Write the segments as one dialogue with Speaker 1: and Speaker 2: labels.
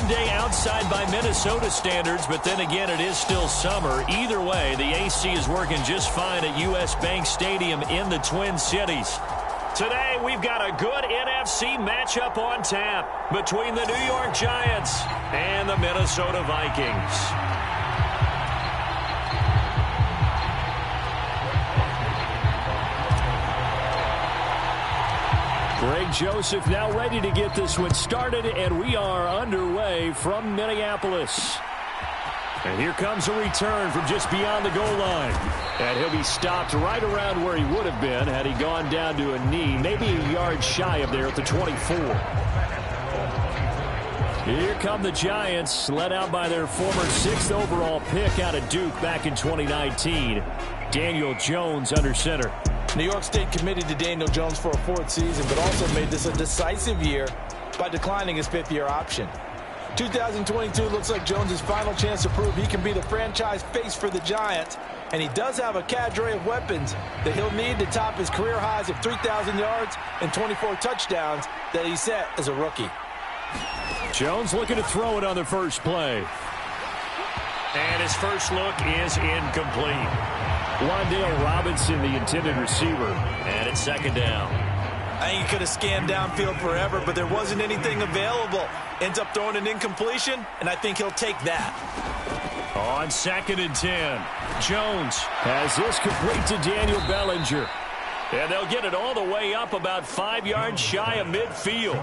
Speaker 1: day outside by Minnesota standards, but then again, it is still summer. Either way, the AC is working just fine at U.S. Bank Stadium in the Twin Cities. Today, we've got a good NFC matchup on tap between the New York Giants and the Minnesota Vikings. Greg Joseph now ready to get this one started, and we are underway from Minneapolis. And here comes a return from just beyond the goal line. And he'll be stopped right around where he would have been had he gone down to a knee, maybe a yard shy of there at the 24. Here come the Giants, led out by their former 6th overall pick out of Duke back in 2019. Daniel Jones under center.
Speaker 2: New York State committed to Daniel Jones for a 4th season, but also made this a decisive year by declining his 5th-year option. 2022 looks like Jones' final chance to prove he can be the franchise face for the Giants, and he does have a cadre of weapons that he'll need to top his career highs of 3,000 yards and 24 touchdowns that he set as a rookie.
Speaker 1: Jones looking to throw it on the first play. And his first look is incomplete. Wan'Dale Robinson, the intended receiver, and it's second down.
Speaker 2: I think he could have scanned downfield forever, but there wasn't anything available. Ends up throwing an incompletion, and I think he'll take that.
Speaker 1: On 2nd and 10, Jones has this complete to Daniel Bellinger. And they'll get it all the way up about 5 yards shy of midfield.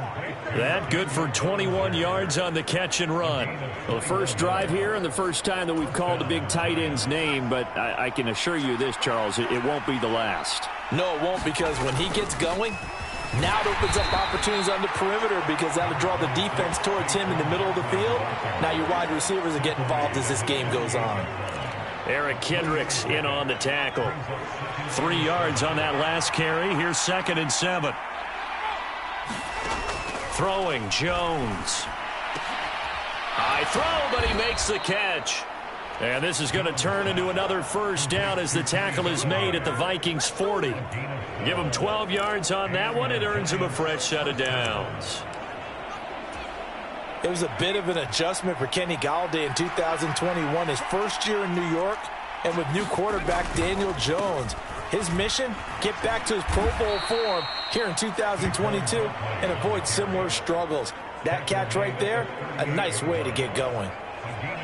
Speaker 1: That good for 21 yards on the catch and run. Well, the first drive here and the first time that we've called a big tight end's name, but I can assure you this, Charles, it won't be the last.
Speaker 2: No, it won't, because when he gets going, now it opens up opportunities on the perimeter because that'll draw the defense towards him in the middle of the field. Now your wide receivers will get involved as this game goes on.
Speaker 1: Eric Kendricks in on the tackle. 3 yards on that last carry. Here's 2nd and 7. Throwing Jones. High throw, but he makes the catch. And this is going to turn into another first down as the tackle is made at the Vikings 40. Give him 12 yards on that one. It earns him a fresh set of downs.
Speaker 2: It was a bit of an adjustment for Kenny Golladay in 2021, his first year in New York, and with new quarterback Daniel Jones. His mission, get back to his Pro Bowl form here in 2022 and avoid similar struggles. That catch right there, a nice way to get going.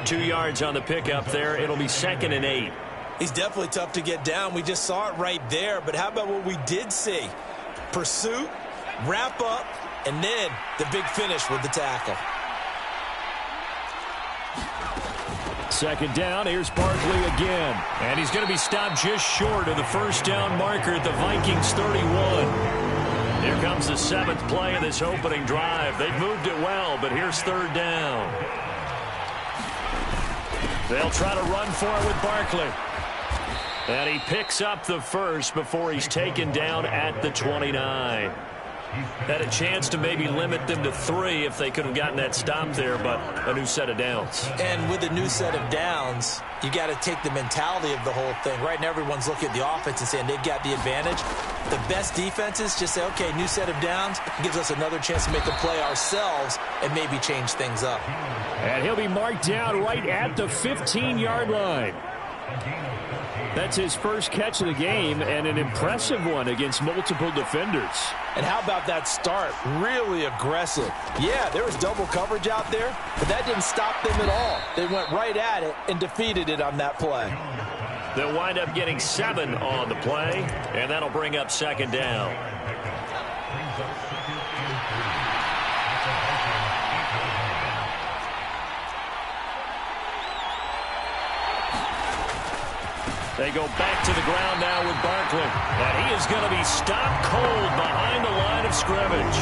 Speaker 1: 2 yards on the pickup there. It'll be 2nd and 8.
Speaker 2: He's definitely tough to get down. We just saw it right there, but how about what we did see? Pursuit, wrap up, and then the big finish with the tackle.
Speaker 1: 2nd down, here's Barkley again. And he's going to be stopped just short of the first down marker at the Vikings 31. Here comes the 7th play of this opening drive. They've moved it well, but here's 3rd down. They'll try to run for it with Barkley. And he picks up the first before he's taken down at the 29. Had a chance to maybe limit them to 3 if they could have gotten that stop there, but a new set of downs.
Speaker 2: And with a new set of downs, you got to take the mentality of the whole thing. Right now, everyone's looking at the offense and saying they've got the advantage. The best defenses just say, okay, new set of downs gives us another chance to make a play ourselves and maybe change things up.
Speaker 1: And he'll be marked down right at the 15-yard line. That's his first catch of the game, and an impressive one against multiple defenders.
Speaker 2: And how about that start? Really aggressive. Yeah, there was double coverage out there, but that didn't stop them at all. They went right at it and defeated it on that play.
Speaker 1: They'll wind up getting 7 on the play, and that'll bring up 2nd down. They go back to the ground now with Barkley. And he is going to be stopped cold behind the line of scrimmage.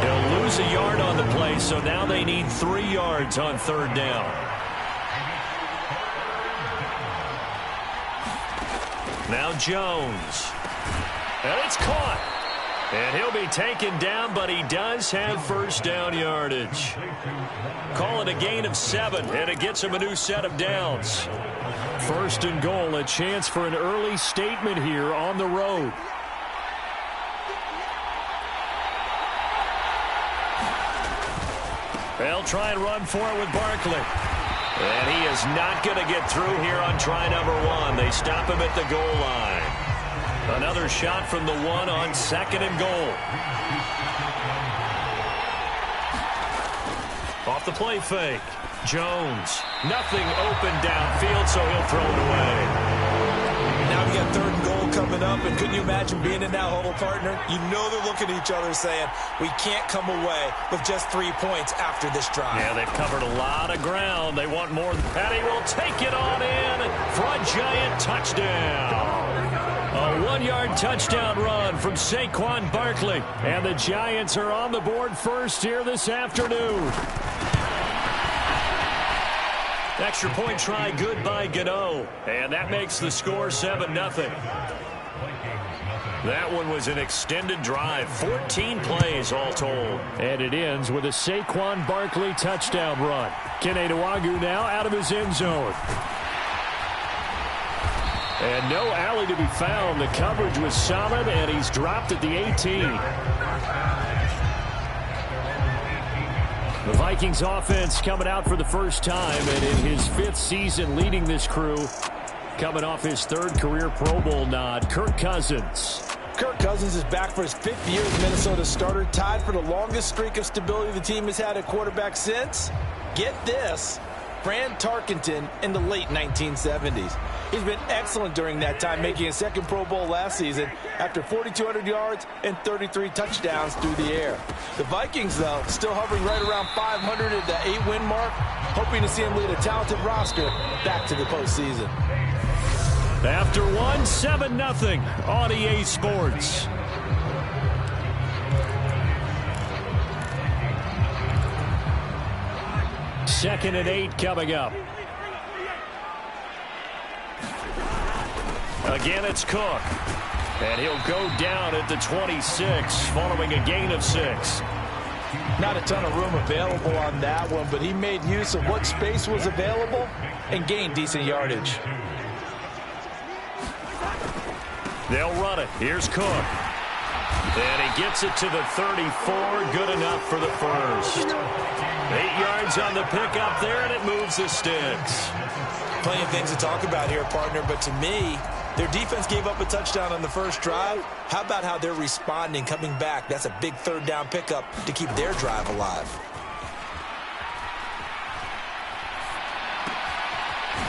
Speaker 1: He'll lose a yard on the play, so now they need 3 yards on 3rd down. Now Jones. And it's caught. And he'll be taken down, but he does have first down yardage. Call it a gain of 7, and it gets him a new set of downs. 1st and goal, a chance for an early statement here on the road. They'll try and run for it with Barkley. And he is not going to get through here on try number 1. They stop him at the goal line. Another shot from the 1 on 2nd and goal. Off the play fake. Jones. Nothing open downfield, so he'll throw it away.
Speaker 2: Now we got 3rd and goal coming up, and couldn't you imagine being in that huddle, partner? You know they're looking at each other saying, we can't come away with just 3 points after this drive.
Speaker 1: Yeah, they've covered a lot of ground. They want more. Patty will take it on in for a giant touchdown. A 1-yard touchdown run from Saquon Barkley. And the Giants are on the board first here this afternoon. Extra point try good by Gano. And that makes the score 7-0. That one was an extended drive. 14 plays all told. And it ends with a Saquon Barkley touchdown run. Kene Nwangwu now out of his end zone. And no alley to be found. The coverage was solid, and he's dropped at the 18. The Vikings offense coming out for the first time, and in his 5th season leading this crew, coming off his 3rd career Pro Bowl nod, Kirk Cousins.
Speaker 2: Kirk Cousins is back for his 5th year as Minnesota starter, tied for the longest streak of stability the team has had at quarterback since, get this, Fran Tarkenton in the late 1970s. He's been excellent during that time, making his 2nd Pro Bowl last season after 4,200 yards and 33 touchdowns through the air. The Vikings, though, still hovering right around 500 at the 8-win mark, hoping to see him lead a talented roster back to the postseason.
Speaker 1: After 7-0 on EA Sports. Second and 8 coming up. Again, it's Cook. And he'll go down at the 26 following a gain of 6.
Speaker 2: Not a ton of room available on that one, but he made use of what space was available and gained decent yardage.
Speaker 1: They'll run it. Here's Cook. And he gets it to the 34. Good enough for the first. 8 yards on the pickup there, and it moves the sticks.
Speaker 2: Plenty of things to talk about here, partner, but to me, their defense gave up a touchdown on the first drive. How about how they're responding, coming back? That's a big 3rd down pickup to keep their drive alive.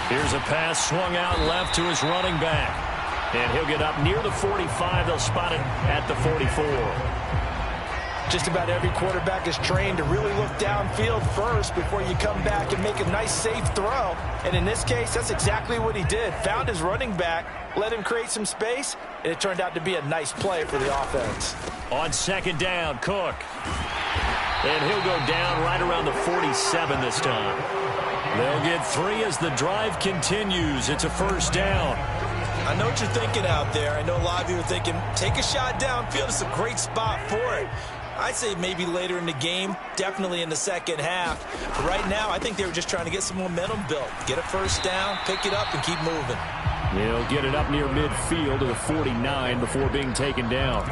Speaker 1: Here's a pass swung out left to his running back. And he'll get up near the 45. They'll spot it at the 44.
Speaker 2: Just about every quarterback is trained to really look downfield first before you come back and make a nice, safe throw. And in this case, that's exactly what he did. Found his running back, let him create some space, and it turned out to be a nice play for the offense.
Speaker 1: On 2nd down, Cook. And he'll go down right around the 47 this time. They'll get 3 as the drive continues. It's a 1st down.
Speaker 2: I know what you're thinking out there. I know a lot of you are thinking, take a shot downfield. It's a great spot for it. I'd say maybe later in the game, definitely in the second half. But right now, I think they were just trying to get some momentum built. Get a 1st down, pick it up, and keep moving.
Speaker 1: He'll get it up near midfield to the 49 before being taken down.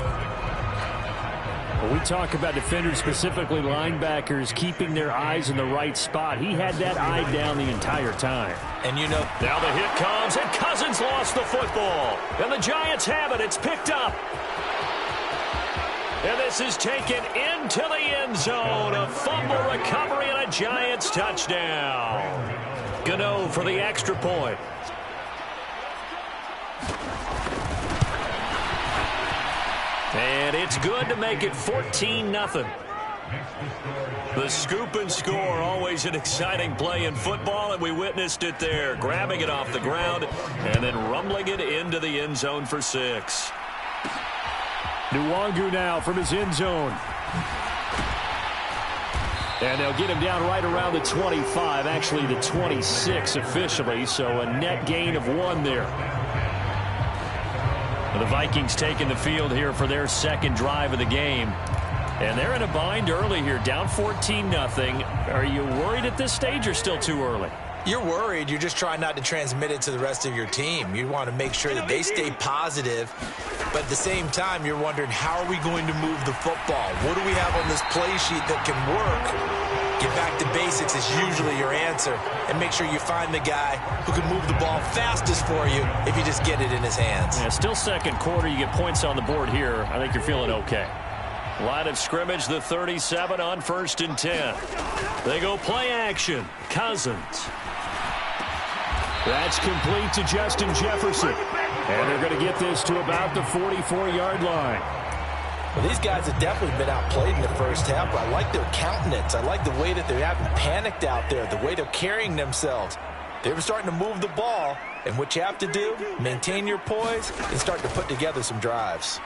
Speaker 1: When we talk about defenders, specifically linebackers, keeping their eyes in the right spot, he had that eye down the entire time.
Speaker 2: And you know,
Speaker 1: now the hit comes, and Cousins lost the football. And the Giants have it. It's picked up. And this is taken into the end zone. A fumble recovery and a Giants touchdown. Gano for the extra point. And it's good to make it 14-0. The scoop and score, always an exciting play in football, and we witnessed it there. Grabbing it off the ground and then rumbling it into the end zone for 6. Nwangwu now from his end zone. And they'll get him down right around the 25, actually the 26 officially, so a net gain of 1 there. The Vikings taking the field here for their 2nd drive of the game. And they're in a bind early here, down 14-0. Are you worried at this stage or still too early?
Speaker 2: You're worried. You're just trying not to transmit it to the rest of your team. You want to make sure that they stay positive. But at the same time, you're wondering, how are we going to move the football? What do we have on this play sheet that can work? Get back to basics is usually your answer. And make sure you find the guy who can move the ball fastest for you if you just get it in his hands.
Speaker 1: Yeah, still second quarter. You get points on the board here. I think you're feeling okay. Line of scrimmage, the 37 on 1st and 10. They go play action. Cousins. That's complete to Justin Jefferson. And they're going to get this to about the 44-yard line.
Speaker 2: Well, these guys have definitely been outplayed in the first half, but I like their countenance. I like the way that they haven't panicked out there, the way they're carrying themselves. They were starting to move the ball, and what you have to do, maintain your poise and start to put together some drives.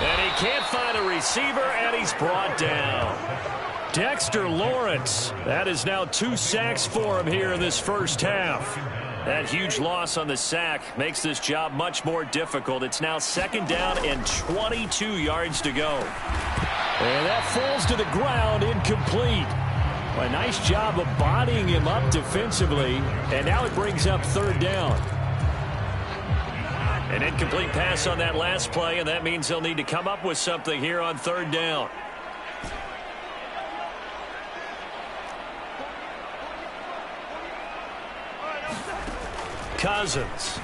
Speaker 1: And he can't find a receiver, and he's brought down. Dexter Lawrence. That is now 2 sacks for him here in this first half. That huge loss on the sack makes this job much more difficult. It's now 2nd down and 22 yards to go. And that falls to the ground, incomplete. A nice job of bodying him up defensively, and now it brings up 3rd down. An incomplete pass on that last play, and that means they'll need to come up with something here on 3rd down. Cousins.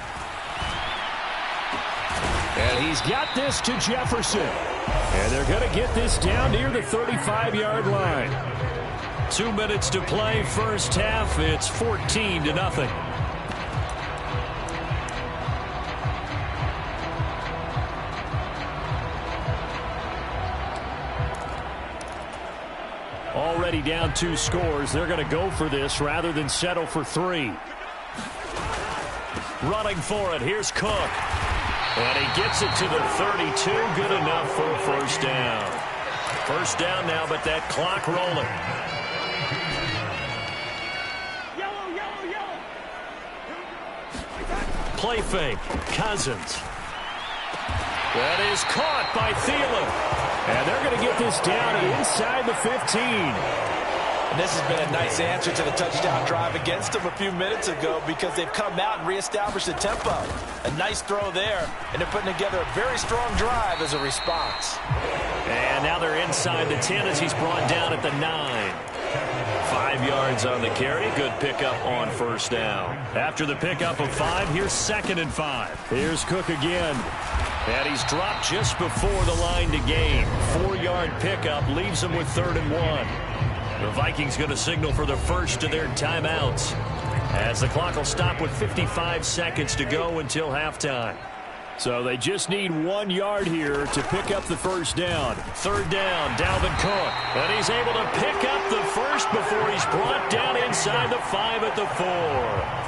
Speaker 1: And he's got this to Jefferson. And they're going to get this down near the 35-yard line. 2 minutes to play, first half. It's 14-0. Already down 2 scores. They're going to go for this rather than settle for 3. Running for it. Here's Cook. And he gets it to the 32. Good enough for a first down. First down now, but that clock rolling. Play fake. Cousins. That is caught by Thielen. And they're going to get this down inside the 15.
Speaker 2: And this has been a nice answer to the touchdown drive against them a few minutes ago because they've come out and reestablished the tempo. A nice throw there, and they're putting together a very strong drive as a response.
Speaker 1: And now they're inside the 10 as he's brought down at the 9. 5 yards on the carry. Good pickup on first down. After the pickup of 5, here's 2nd and 5. Here's Cook again. And he's dropped just before the line to gain. 4-yard pickup leaves him with 3rd and 1. The Vikings going to signal for the first of their timeouts as the clock will stop with 55 seconds to go until halftime. So they just need 1 yard here to pick up the first down. 3rd down, Dalvin Cook. And he's able to pick up the first before he's brought down inside the 5 at the 4.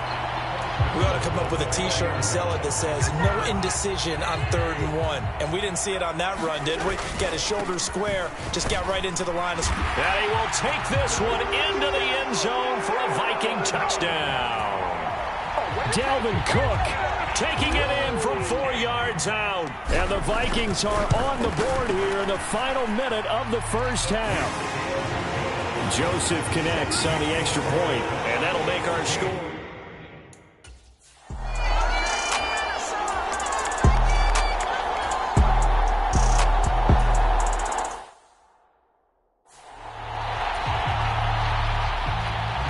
Speaker 2: We ought to come up with a T-shirt and sell it that says, no indecision on 3rd and 1. And we didn't see it on that run, did we? Got his shoulders square, just got right into the line.
Speaker 1: And he will take this one into the end zone for a Viking touchdown. Dalvin Cook taking it in from 4 yards out. And the Vikings are on the board here in the final minute of the first half. Joseph connects on the extra point, and that'll make our score.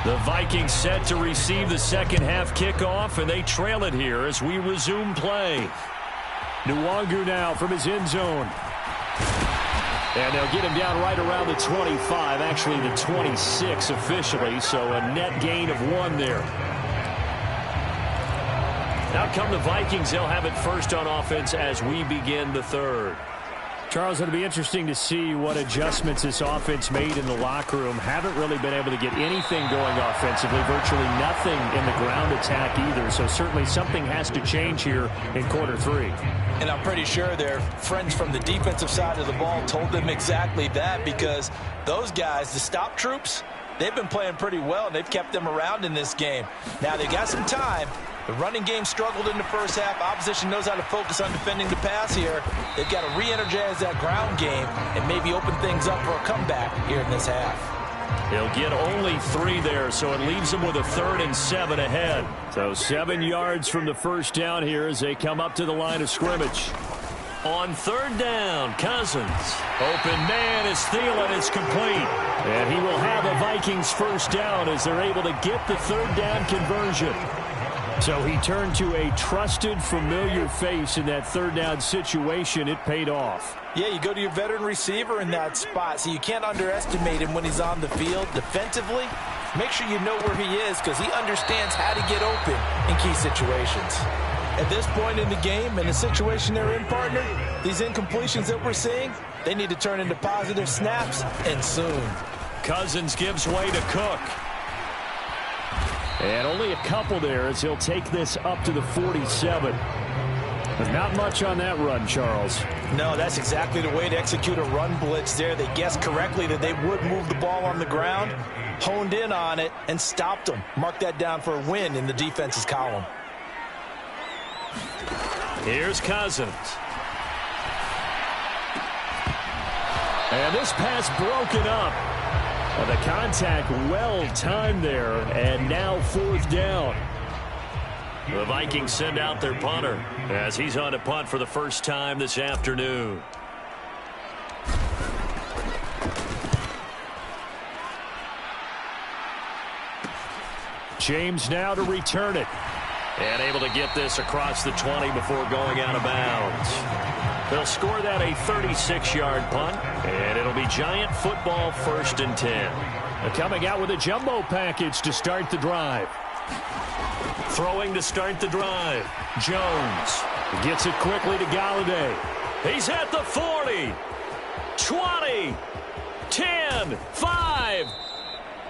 Speaker 1: The Vikings set to receive the second half kickoff, and they trail it here as we resume play. Nwangu now from his end zone. And they'll get him down right around the 25, actually the 26 officially, so a net gain of 1 there. Now come the Vikings. They'll have it first on offense as we begin the 3rd. Charles, it'll be interesting to see what adjustments this offense made in the locker room. Haven't really been able to get anything going offensively, virtually nothing in the ground attack either. So certainly something has to change here in quarter 3.
Speaker 2: And I'm pretty sure their friends from the defensive side of the ball told them exactly that, because those guys, the stop troops, they've been playing pretty well, and they've kept them around in this game. Now they got some time. The running game struggled in the first half. Opposition knows how to focus on defending the pass here. They've got to re-energize that ground game and maybe open things up for a comeback here in this half.
Speaker 1: He'll get only 3 there, so it leaves them with a 3rd and 7 ahead. So 7 yards from the first down here as they come up to the line of scrimmage. On third down, Cousins. Open man is Thielen. It's complete. And he will have a Vikings first down as they're able to get the third down conversion. So he turned to a trusted, familiar face in that third down situation. It paid off.
Speaker 2: Yeah, you go to your veteran receiver in that spot, so you can't underestimate him when he's on the field. Defensively, make sure you know where he is because he understands how to get open in key situations. At this point in the game, in the situation they're in, partner, these incompletions that we're seeing, they need to turn into positive snaps, and soon.
Speaker 1: Cousins gives way to Cook. And only a couple there as he'll take this up to the 47. But not much on that run, Charles.
Speaker 2: No, that's exactly the way to execute a run blitz there. They guessed correctly that they would move the ball on the ground, honed in on it, and stopped them. Mark that down for a win in the defense's column.
Speaker 1: Here's Cousins. And this pass broken up. The contact well timed there, and now fourth down. The Vikings send out their punter as he's on to punt for the first time this afternoon. James now to return it. And able to get this across the 20 before going out of bounds. They'll score that a 36-yard punt, and it'll be Giant football 1st and 10. They're coming out with a jumbo package to start the drive. Throwing to start the drive. Jones gets it quickly to Galladay. He's at the 40, 20, 10, 5.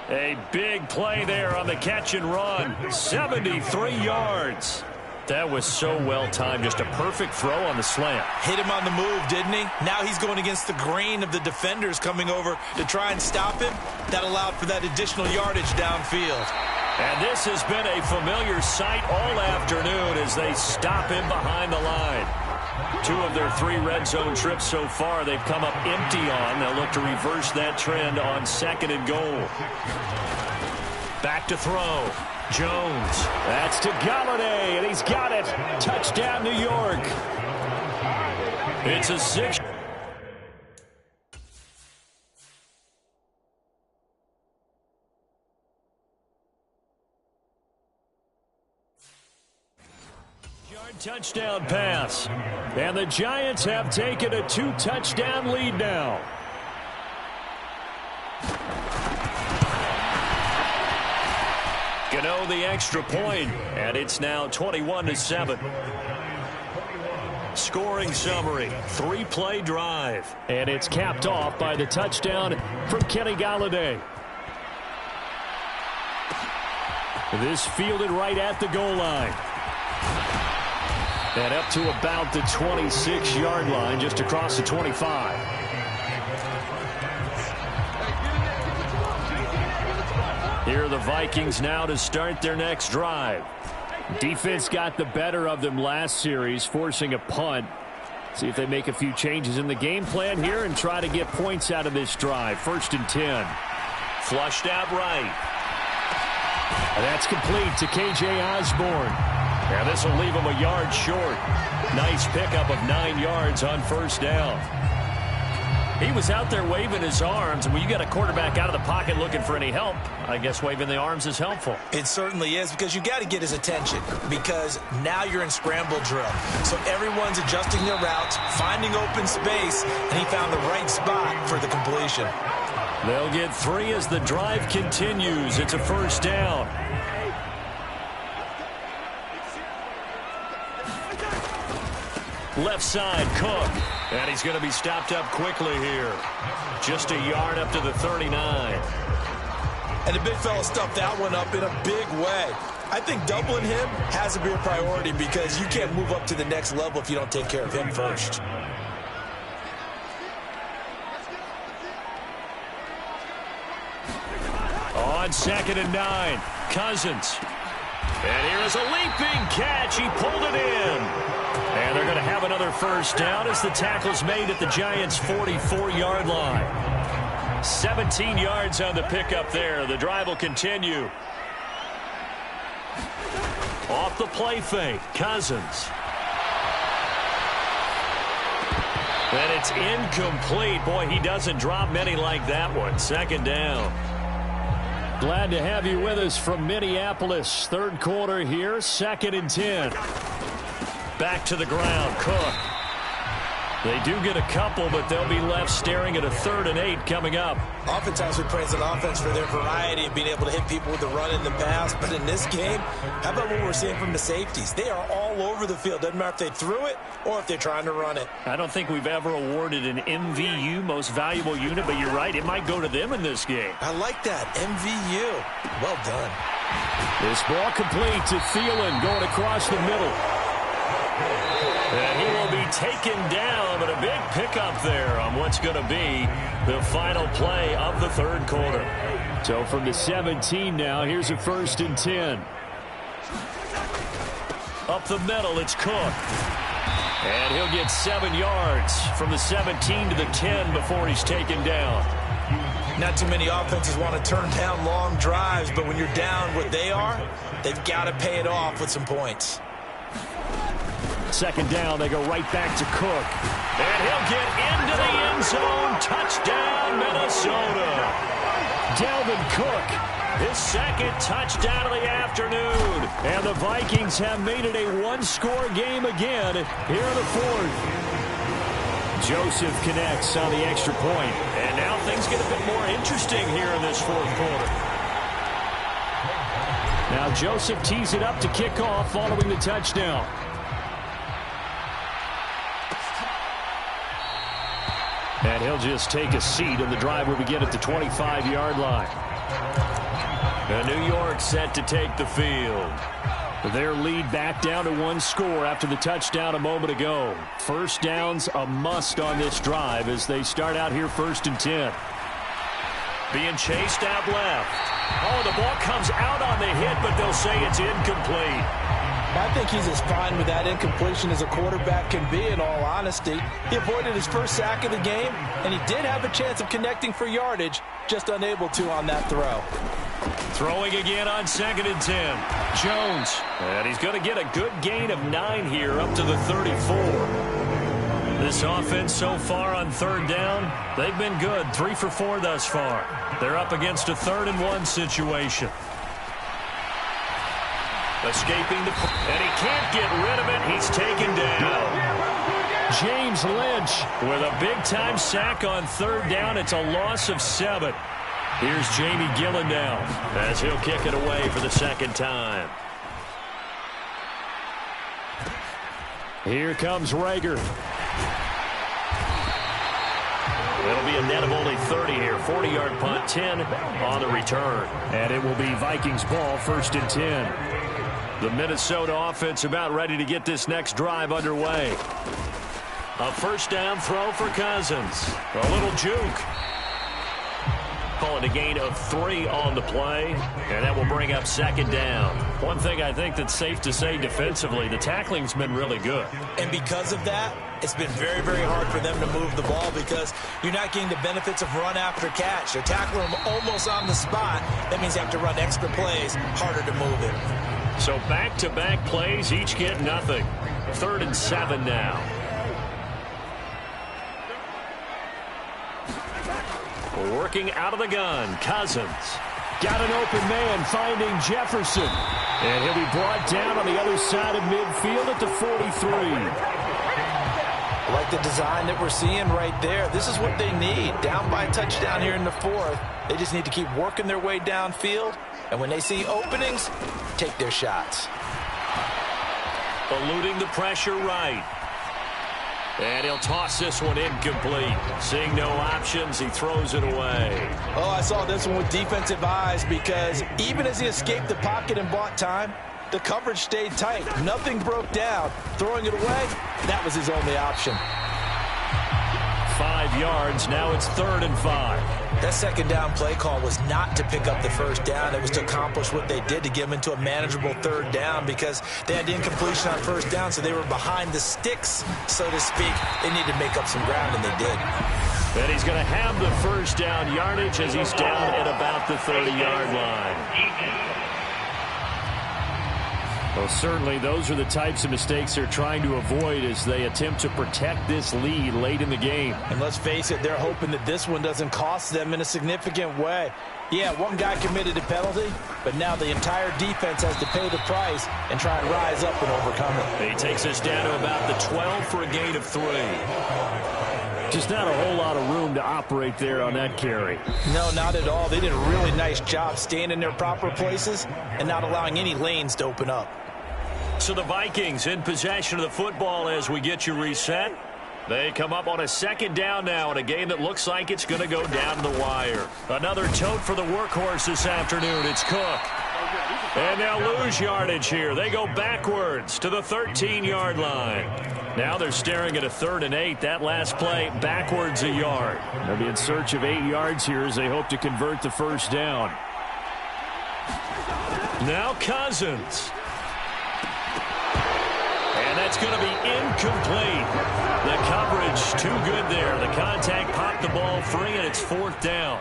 Speaker 1: A big play there on the catch and run. 73 yards. That was so well timed. Just a perfect throw on the slant.
Speaker 2: Hit him on the move, didn't he? Now he's going against the grain of the defenders coming over to try and stop him. That allowed for that additional yardage downfield.
Speaker 1: And this has been a familiar sight all afternoon as they stop him behind the line. 2 of their 3 red zone trips so far they've come up empty on. They'll look to reverse that trend on 2nd and goal. Back to throw. Jones. That's to Galladay, and he's got it. Touchdown, New York. It's a 6. Touchdown pass. And the Giants have taken a 2-touchdown lead now. Gano the extra point, and it's now 21-7. Scoring summary, 3-play drive. And it's capped off by the touchdown from Kenny Galladay. This fielded right at the goal line. And up to about the 26-yard line, just across the 25. Here are the Vikings now to start their next drive. Defense got the better of them last series, forcing a punt. See if they make a few changes in the game plan here and try to get points out of this drive. 1st and 10. Flushed out right. And that's complete to K.J. Osborne. And this will leave him a yard short. Nice pickup of 9 yards on 1st down. He was out there waving his arms, and when you got a quarterback out of the pocket looking for any help, I guess waving the arms is helpful.
Speaker 2: It certainly is, because you got to get his attention, because now you're in scramble drill. So everyone's adjusting their routes, finding open space, and he found the right spot for the completion.
Speaker 1: They'll get 3 as the drive continues. It's a 1st down. Left side, Cook. And he's going to be stopped up quickly here. Just a yard up to the 39.
Speaker 2: And the big fella stuffed that one up in a big way. I think doubling him has to be a priority because you can't move up to the next level if you don't take care of him first.
Speaker 1: On 2nd and 9, Cousins. And here is a leaping catch. He pulled it in. And they're going to have another 1st down as the tackle's made at the Giants' 44-yard line. 17 yards on the pickup there. The drive will continue. Off the play fake, Cousins. And it's incomplete. Boy, he doesn't drop many like that one. Second down. Glad to have you with us from Minneapolis. Third quarter here, 2nd and 10. Back to the ground, Cook. They do get a couple, but they'll be left staring at a 3rd and 8 coming up.
Speaker 2: Oftentimes we praise an offense for their variety of being able to hit people with the run in the pass. But in this game, how about what we're seeing from the safeties? They are all over the field. Doesn't matter if they threw it or if they're trying to run it. I don't think we've ever awarded an MVU, most valuable unit, but you're right, it might go to them in this game. I like that, MVU. Well done.
Speaker 1: This ball complete to Thielen going across the middle. And he will be taken down, but a big pickup there on what's going to be the final play of the 3rd quarter. So from the 17 now, here's a 1st and 10. Up the middle, it's Cook. And he'll get 7 yards from the 17 to the 10 before he's taken down.
Speaker 2: Not too many offenses want to turn down long drives, but when you're down what they are, they've got to pay it off with some points.
Speaker 1: 2nd down, they go right back to Cook. And he'll get into the end zone. Touchdown, Minnesota. Dalvin Cook, his 2nd touchdown of the afternoon. And the Vikings have made it a one-score game again here in the 4th. Joseph connects on the extra point. And now things get a bit more interesting here in this 4th quarter. Now Joseph tees it up to kick off following the touchdown. And he'll just take a seat, and the drive will begin at the 25-yard line. And New York set to take the field. Their lead back down to 1 score after the touchdown a moment ago. First downs a must on this drive as they start out here 1st and 10. Being chased out left. Oh, the ball comes out on the hit, but they'll say it's incomplete.
Speaker 2: I think he's as fine with that incompletion as a quarterback can be, in all honesty. He avoided his first sack of the game, and he did have a chance of connecting for yardage, just unable to on that throw.
Speaker 1: Throwing again on 2nd and 10. Jones. And he's going to get a good gain of 9 here up to the 34. This offense so far on 3rd down, they've been good. 3 for 4 thus far. They're up against a 3rd and 1 situation. Escaping the... And he can't get rid of it. He's taken down. James Lynch with a big-time sack on 3rd down. It's a loss of 7. Here's Jamie Gillen now as he'll kick it away for the 2nd time. Here comes Rager. It'll be a net of only 30 here. 40-yard punt, 10 on the return. And it will be Vikings ball, 1st and 10. The Minnesota offense about ready to get this next drive underway. A 1st down throw for Cousins. A little juke. Call it a gain of 3 on the play, and that will bring up 2nd down. One thing I think that's safe to say defensively, the tackling's been really good. And because of that, it's been very, very hard for them to move the ball because you're not getting the benefits of run after catch. They're tackling them almost on the spot. That means you have to run extra plays, harder to move it. So back-to-back plays, each get nothing. 3rd and 7 now. Working out of the gun, Cousins. Got an open man, finding Jefferson. And he'll be brought down on the other side of midfield at the 43. I like the design that we're seeing right there. This is what they need. Down by a touchdown here in the 4th. They just need to keep working their way downfield. And when they see openings, take their shots. Eluding the pressure right. And he'll toss this one incomplete. Seeing no options, he throws it away. Oh, I saw this one with defensive eyes because even as he escaped the pocket and bought time, the coverage stayed tight. Nothing broke down. Throwing it away, that was his only option. 5 yards. Now it's 3rd and 5. That 2nd down play call was not to pick up the 1st down. It was to accomplish what they did to get them into a manageable 3rd down because they had the incompletion on 1st down, so they were behind the sticks, so to speak. They needed to make up some ground, and they did. And he's going to have the 1st down yardage as he's down at about the 30-yard line. Well, certainly those are the types of mistakes they're trying to avoid as they attempt to protect this lead late in the game.
Speaker 2: And let's face it, they're hoping that this one doesn't cost them in a significant way. Yeah, one guy committed a penalty, but now the entire defense has to pay the price and try and rise up and overcome it.
Speaker 1: He takes us down to about the 12 for a gain of 3. Just not a whole lot of room to operate there on that carry.
Speaker 2: No, not at all. They did a really nice job staying in their proper places and not allowing any lanes to open up.
Speaker 1: So the Vikings in possession of the football as we get you reset. They come up on a second down now in a game that looks like it's going to go down to the wire. Another tote for the workhorse this afternoon. It's Cook. And they'll lose yardage here. They go backwards to the 13-yard line. Now they're staring at a 3rd and 8. That last play backwards a yard. They'll be in search of 8 yards here as they hope to convert the first down. Now Cousins. And that's going to be incomplete. The coverage too good there. The contact popped the ball free, and it's 4th down.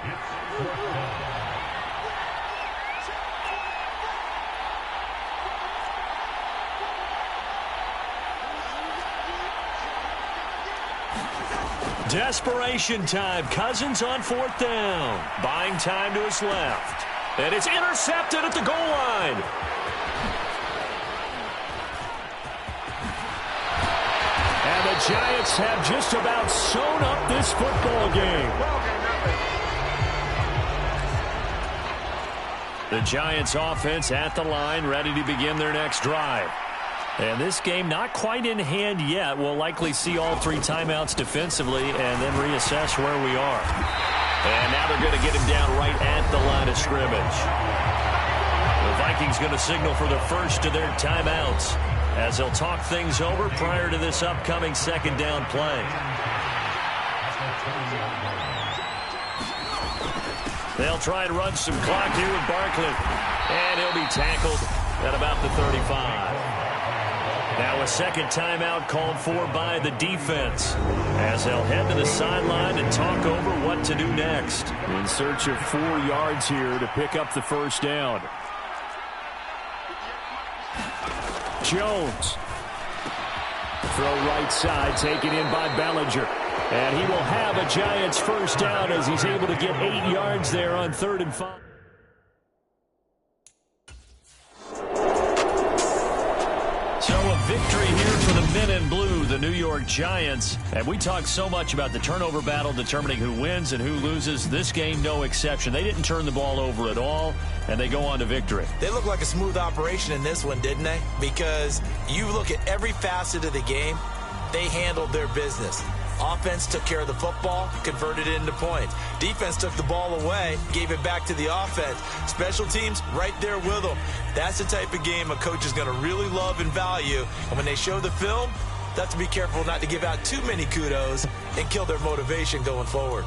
Speaker 1: Desperation time. Cousins on 4th down. Buying time to his left. And it's intercepted at the goal line. And the Giants have just about sewn up this football game. The Giants offense at the line, ready to begin their next drive. And this game not quite in hand yet. We'll likely see all 3 timeouts defensively and then reassess where we are. And now they're going to get him down right at the line of scrimmage. The Vikings going to signal for the first of their timeouts as they'll talk things over prior to this upcoming second down play. They'll try and run some clock here with Barkley. And he'll be tackled at about the 35. Now a second timeout called for by the defense as they'll head to the sideline and talk over what to do next. In search of 4 yards here to pick up the first down. Jones. Throw right side, taken in by Bellinger. And he will have a Giants first down as he's able to get 8 yards there on 3rd and 5. So a victory here for the men in blue, the New York Giants. And we talked so much about the turnover battle determining who wins and who loses. This game, no exception. They didn't turn the ball over at all, and they go on to victory.
Speaker 2: They look like a smooth operation in this one, didn't they? Because you look at every facet of the game, they handled their business. Offense took care of the football, converted it into points. Defense took the ball away, gave it back to the offense. Special teams right there with them. That's the type of game a coach is going to really love and value. And when they show the film, they have to be careful not to give out too many kudos and kill their motivation going forward.